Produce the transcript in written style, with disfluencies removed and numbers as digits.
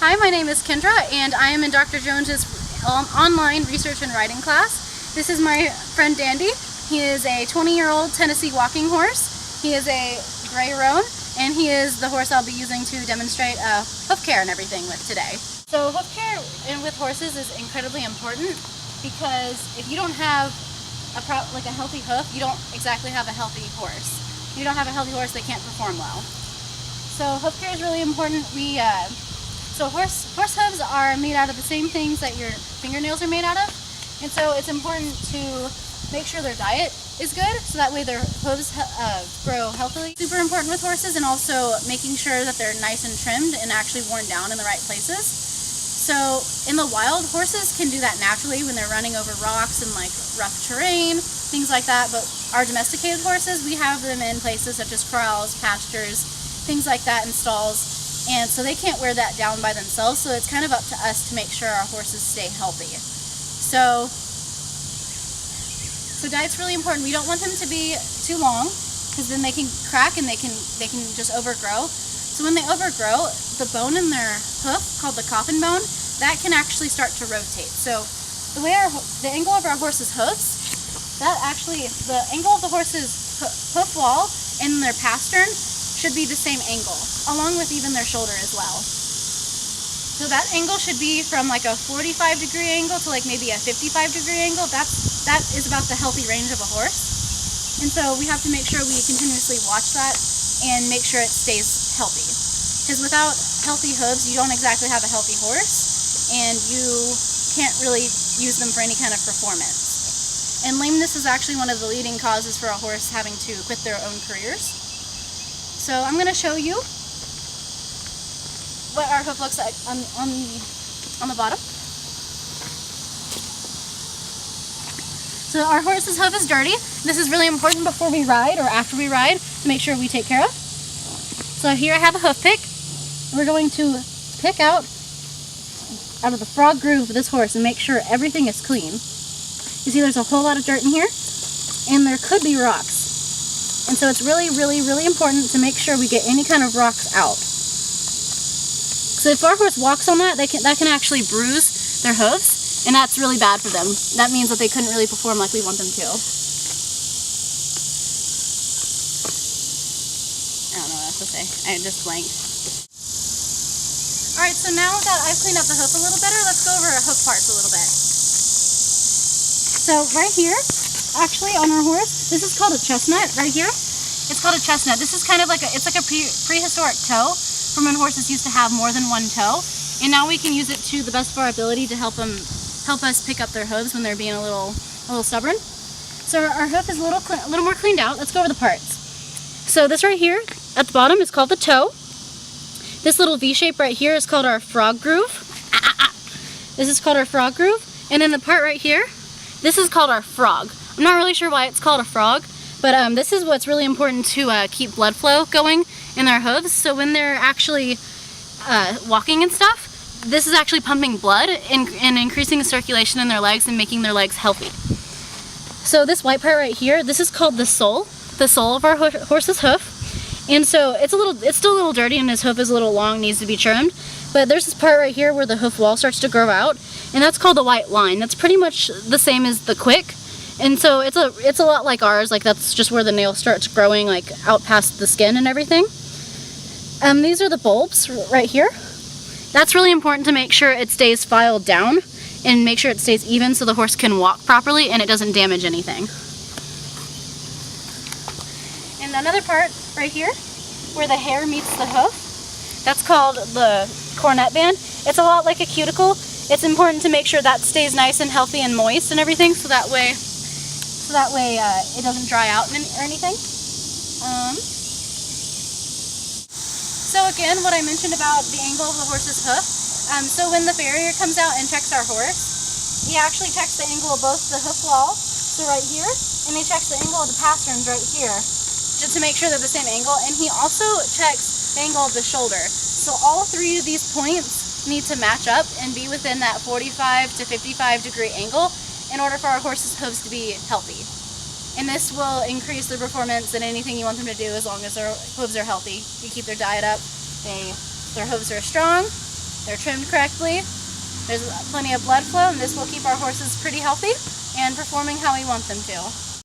Hi, my name is Kendra, and I am in Dr. Jones's online research and riding class. This is my friend Dandy. He is a 20-year-old Tennessee walking horse. He is a gray roan, and he is the horse I'll be using to demonstrate hoof care and everything with today. So hoof care with horses is incredibly important because if you don't have a healthy hoof, you don't exactly have a healthy horse. If you don't have a healthy horse, they can't perform well. So hoof care is really important. So horse hooves are made out of the same things that your fingernails are made out of, and so it's important to make sure their diet is good, so that way their hooves grow healthily. Super important with horses, and also making sure that they're nice and trimmed and actually worn down in the right places. So in the wild, horses can do that naturally when they're running over rocks and like rough terrain, things like that, but our domesticated horses, we have them in places such as corrals, pastures, things like that, in stalls. And so they can't wear that down by themselves, so it's kind of up to us to make sure our horses stay healthy. So diet's really important. We don't want them to be too long, because then they can crack and they can just overgrow. So when they overgrow, the bone in their hoof, called the coffin bone, that can actually start to rotate. So the angle of our horse's hoofs, the angle of the horse's hoof wall and their pastern should be the same angle, along with even their shoulder as well. So that angle should be from like a 45-degree angle to like maybe a 55-degree angle. That is about the healthy range of a horse. And so we have to make sure we continuously watch that and make sure it stays healthy. Because without healthy hooves, you don't exactly have a healthy horse, and you can't really use them for any kind of performance. And lameness is actually one of the leading causes for a horse having to quit their own careers. So I'm going to show you what our hoof looks like on the bottom. So our horse's hoof is dirty. This is really important before we ride or after we ride to make sure we take care of. So here I have a hoof pick. We're going to pick out of the frog groove of this horse and make sure everything is clean. You see there's a whole lot of dirt in here, and there could be rocks. And so it's really, really, really important to make sure we get any kind of rocks out. So if our horse walks on that, that can actually bruise their hooves, and that's really bad for them. That means that they couldn't really perform like we want them to. I don't know what else to say. I just blanked. Alright, so now that I've cleaned up the hoof a little better, let's go over our hoof parts a little bit. So right here, actually on our horse, this is called a chestnut right here. It's called a chestnut. This is kind of like a prehistoric toe from when horses used to have more than one toe, and now we can use it to the best of our ability to help us pick up their hooves when they're being a little stubborn. So our hoof is a little more cleaned out. Let's go over the parts. So this right here at the bottom is called the toe. This little V shape right here is called our frog groove. This is called our frog groove, and then the part right here, this is called our frog. I'm not really sure why it's called a frog, but this is what's really important to keep blood flow going in their hooves. So when they're actually walking and stuff, this is actually pumping blood and increasing the circulation in their legs and making their legs healthy. So this white part right here, this is called the sole of our horse's hoof. And so it's still a little dirty, and his hoof is a little long, needs to be trimmed. But there's this part right here where the hoof wall starts to grow out, and that's called the white line. That's pretty much the same as the quick. And so it's a lot like ours, like that's just where the nail starts growing like out past the skin and everything. These are the bulbs right here. That's really important to make sure it stays filed down and make sure it stays even so the horse can walk properly and it doesn't damage anything. And another part right here where the hair meets the hoof, that's called the cornet band. It's a lot like a cuticle. It's important to make sure that stays nice and healthy and moist and everything, so that way it doesn't dry out or anything. So again, what I mentioned about the angle of the horse's hoof. So when the farrier comes out and checks our horse, he actually checks the angle of both the hoof wall, so right here, and he checks the angle of the pasterns right here, just to make sure they're the same angle. And he also checks the angle of the shoulder. So all three of these points need to match up and be within that 45 to 55 degree angle in order for our horse's hooves to be healthy. And this will increase their performance in anything you want them to do as long as their hooves are healthy. You keep their diet up, their hooves are strong, They're trimmed correctly. There's plenty of blood flow, and this will keep our horses pretty healthy and performing how we want them to.